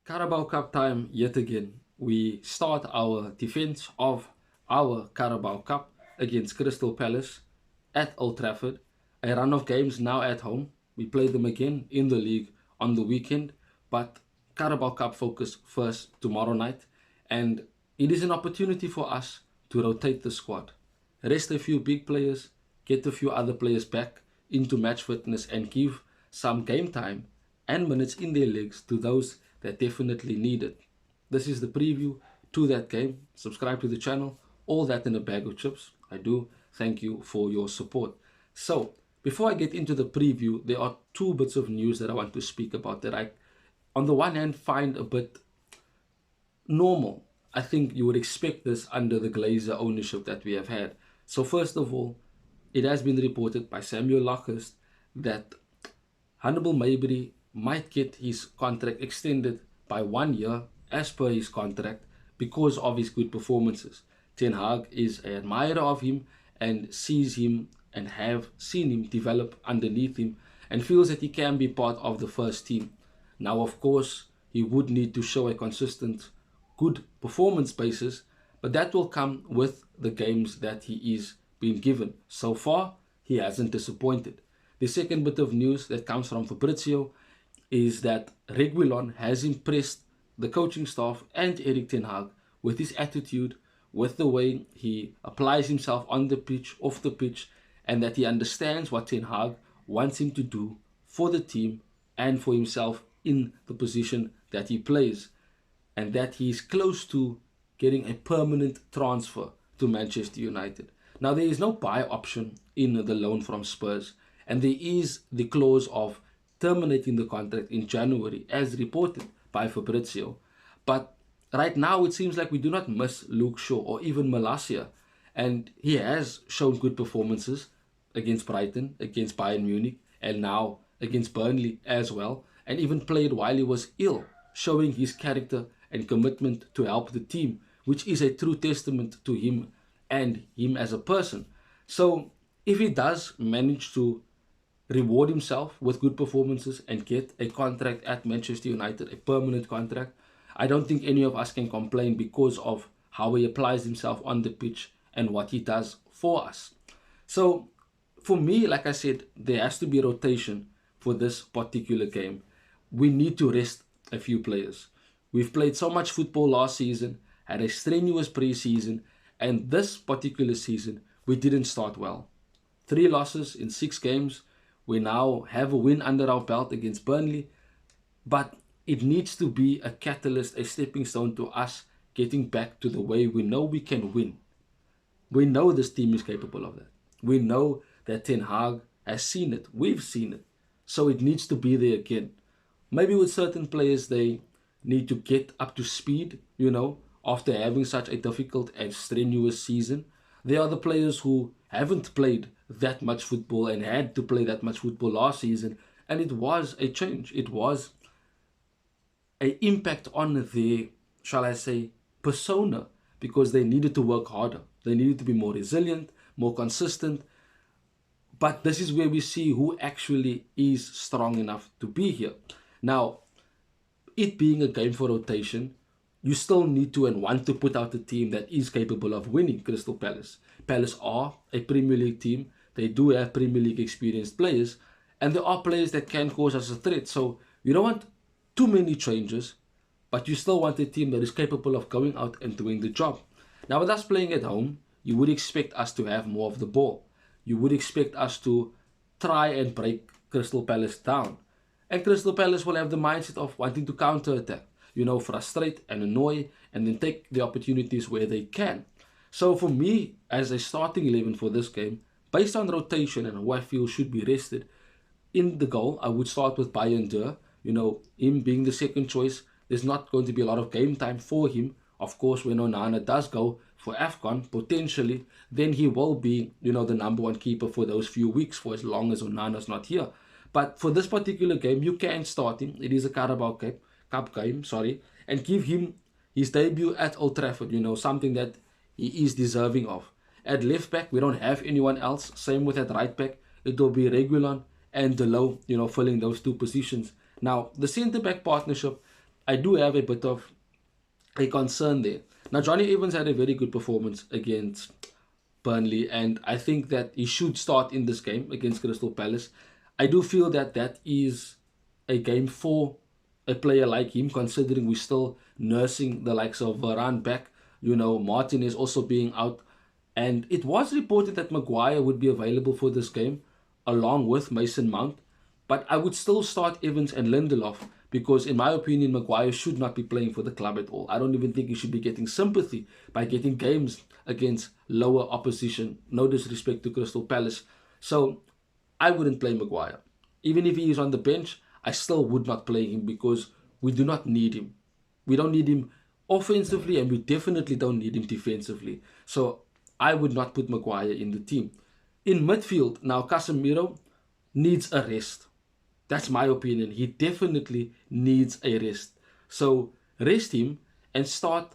Carabao Cup time yet again. We start our defence of our Carabao Cup against Crystal Palace at Old Trafford. A run of games now at home. We play them again in the league on the weekend, but Carabao Cup focus first tomorrow night, and it is an opportunity for us to rotate the squad, rest a few big players, get a few other players back into match fitness, and give some game time and minutes in their legs to those that definitely need it. This is the preview to that game. Subscribe to the channel, all that in a bag of chips. I do thank you for your support. So, before I get into the preview, there are two bits of news that I want to speak about that I, on the one hand, find a bit normal. I think you would expect this under the Glazer ownership that we have had. So first of all, it has been reported by Samuel Lockhurst that Hannibal Maybury might get his contract extended by 1 year as per his contract because of his good performances. Ten Hag is an admirer of him and sees him and have seen him develop underneath him and feels that he can be part of the first team. Now, of course, he would need to show a consistent, good performance basis, but that will come with the games that he is being given. So far, he hasn't disappointed. The second bit of news that comes from Fabrizio is that Reguilon has impressed the coaching staff and Erik ten Hag with his attitude, with the way he applies himself on the pitch, off the pitch, and that he understands what ten Hag wants him to do for the team and for himself in the position that he plays, and that he is close to getting a permanent transfer to Manchester United. Now, there is no buy option in the loan from Spurs, and there is the clause of terminating the contract in January, as reported by Fabrizio. But right now, it seems like we do not miss Luke Shaw or even Malacia, and he has shown good performances against Brighton, against Bayern Munich, and now against Burnley as well, and even played while he was ill, showing his character and commitment to help the team, which is a true testament to him and him as a person. So if he does manage to reward himself with good performances and get a contract at Manchester United, a permanent contract, I don't think any of us can complain because of how he applies himself on the pitch and what he does for us. So for me, like I said, there has to be rotation for this particular game. We need to rest a few players. We've played so much football last season, had a strenuous pre-season, and this particular season, we didn't start well. 3 losses in 6 games. We now have a win under our belt against Burnley, but it needs to be a catalyst, a stepping stone to us getting back to the way we know we can win. We know this team is capable of that. We know that Ten Hag has seen it. We've seen it. So it needs to be there again. Maybe with certain players, they need to get up to speed, after having such a difficult and strenuous season. There are the players who haven't played that much football and had to play that much football last season, and it was a change. It was an impact on their, shall I say, persona, because they needed to work harder. They needed to be more resilient, more consistent. But this is where we see who actually is strong enough to be here. Now, it being a game for rotation, you still need to and want to put out a team that is capable of winning Crystal Palace. Palace are a Premier League team. They do have Premier League experienced players, and there are players that can cause us a threat. So you don't want too many changes, but you still want a team that is capable of going out and doing the job. Now, with us playing at home, you would expect us to have more of the ball. You would expect us to try and break Crystal Palace down. And Crystal Palace will have the mindset of wanting to counter-attack, frustrate and annoy, and then take the opportunities where they can. So for me, as a starting 11 for this game, based on rotation and who I feel should be rested, in the goal, I would start with Bayern Dur. Him being the second choice, there's not going to be a lot of game time for him. Of course, when Onana does go for AFCON, potentially, then he will be, the number 1 keeper for those few weeks, for as long as Onana's not here. But for this particular game, you can start him. It is a Carabao Cup game, and give him his debut at Old Trafford, something that he is deserving of. At left back, we don't have anyone else. Same with at right back. It will be Reguilon and Delo, filling those 2 positions. Now, the centre back partnership, I do have a bit of a concern there. Now, Johnny Evans had a very good performance against Burnley, and I think that he should start in this game against Crystal Palace. I do feel that that is a game for a player like him, considering we're still nursing the likes of Varane back, Martinez also being out. And it was reported that Maguire would be available for this game along with Mason Mount. But I would still start Evans and Lindelof because, in my opinion, Maguire should not be playing for the club at all. I don't even think he should be getting sympathy by getting games against lower opposition. No disrespect to Crystal Palace. So I wouldn't play Maguire. Even if he is on the bench, I still would not play him because we do not need him. We don't need him offensively and we definitely don't need him defensively. So I would not put Maguire in the team. In midfield, now Casemiro needs a rest. That's my opinion. He definitely needs a rest. So rest him and start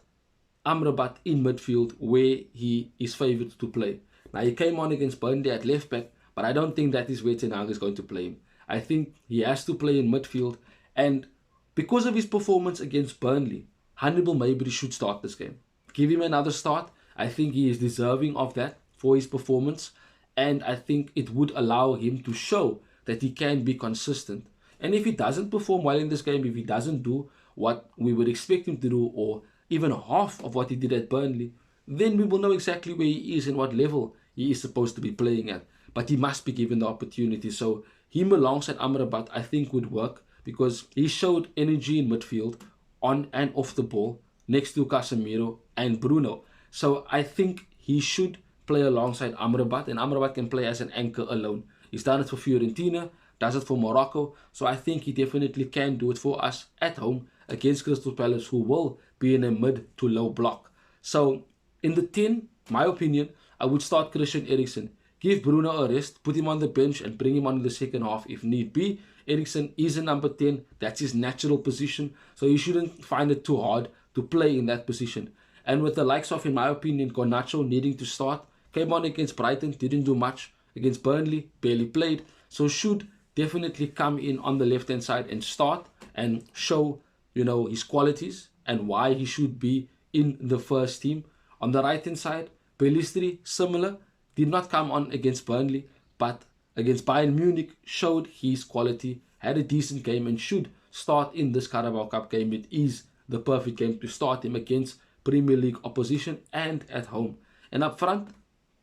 Amrabat in midfield where he is favoured to play. Now he came on against Burnley at left back, but I don't think that is where Ten Hag is going to play him. I think he has to play in midfield, and because of his performance against Burnley, Hannibal maybe should start this game. Give him another start. I think he is deserving of that for his performance, and I think it would allow him to show that he can be consistent. And if he doesn't perform well in this game, if he doesn't do what we would expect him to do, or even half of what he did at Burnley, then we will know exactly where he is and what level he is supposed to be playing at. But he must be given the opportunity. So him alongside Amrabat, I think, would work because he showed energy in midfield, on and off the ball, next to Casemiro and Bruno. So I think he should play alongside Amrabat, and Amrabat can play as an anchor alone. He's done it for Fiorentina, does it for Morocco, so I think he definitely can do it for us at home against Crystal Palace, who will be in a mid to low block. So in the 10, my opinion, I would start Christian Eriksen. Give Bruno a rest, put him on the bench and bring him on in the second half if need be. Eriksen is a number 10, that's his natural position, so you shouldn't find it too hard to play in that position. And with the likes of, in my opinion, Garnacho needing to start, came on against Brighton, didn't do much. Against Burnley, barely played, so should definitely come in on the left-hand side and start and show, his qualities and why he should be in the first team. On the right-hand side, Pelistri, similar, did not come on against Burnley, but against Bayern Munich showed his quality, had a decent game and should start in this Carabao Cup game. It is the perfect game to start him against Premier League opposition and at home. And up front,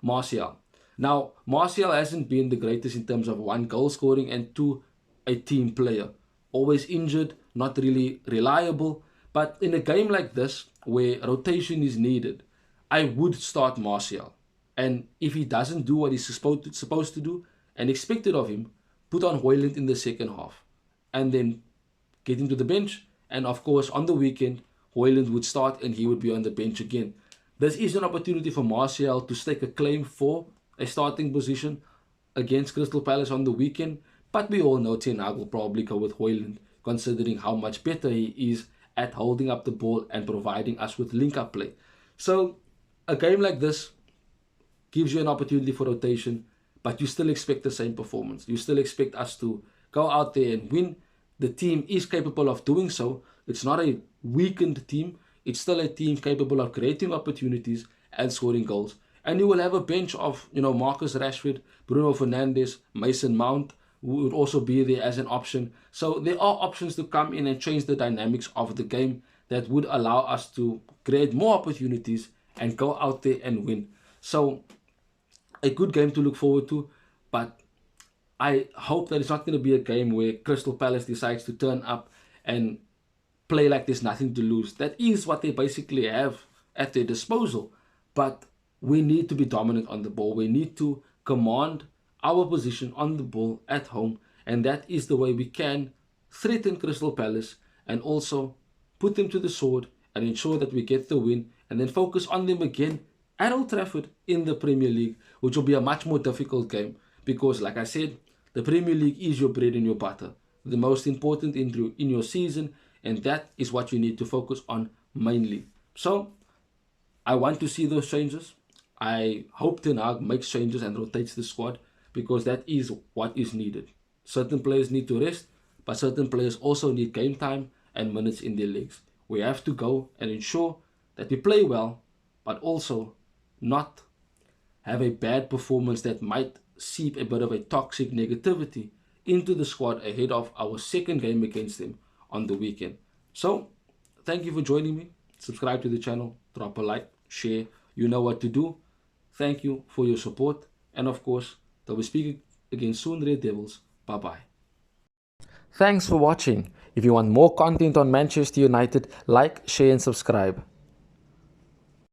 Martial. Now, Martial hasn't been the greatest in terms of 1, goal scoring, and 2, a team player. Always injured, not really reliable. But in a game like this, where rotation is needed, I would start Martial. And if he doesn't do what he's supposed to do and expected of him, put on Højlund in the second half. And then get him to the bench. And of course, on the weekend, Højlund would start and he would be on the bench again. This is an opportunity for Martial to stake a claim for a starting position against Crystal Palace on the weekend, but we all know Ten Hag will probably go with Højlund, considering how much better he is at holding up the ball and providing us with link-up play. So a game like this gives you an opportunity for rotation, but you still expect the same performance. You still expect us to go out there and win. The team is capable of doing so. It's not a weakened team. It's still a team capable of creating opportunities and scoring goals. And you will have a bench of, Marcus Rashford, Bruno Fernandes, Mason Mount, who would also be there as an option. So there are options to come in and change the dynamics of the game that would allow us to create more opportunities and go out there and win. So a good game to look forward to, but I hope that it's not going to be a game where Crystal Palace decides to turn up and play like there's nothing to lose. That is what they basically have at their disposal. But we need to be dominant on the ball. We need to command our position on the ball at home. And that is the way we can threaten Crystal Palace and also put them to the sword and ensure that we get the win and then focus on them again at Old Trafford in the Premier League, which will be a much more difficult game because, like I said, the Premier League is your bread and your butter, the most important in your season, and that is what you need to focus on mainly. So I want to see those changes. I hope Ten Hag makes changes and rotates the squad because that is what is needed. Certain players need to rest, but certain players also need game time and minutes in their legs. We have to go and ensure that we play well, but also not have a bad performance that might seep a bit of a toxic negativity into the squad ahead of our second game against them on the weekend. So, thank you for joining me. Subscribe to the channel, drop a like, share. You know what to do. Thank you for your support. And of course, till we speak again soon, Red Devils. Bye bye. Thanks for watching. If you want more content on Manchester United, like, share, and subscribe.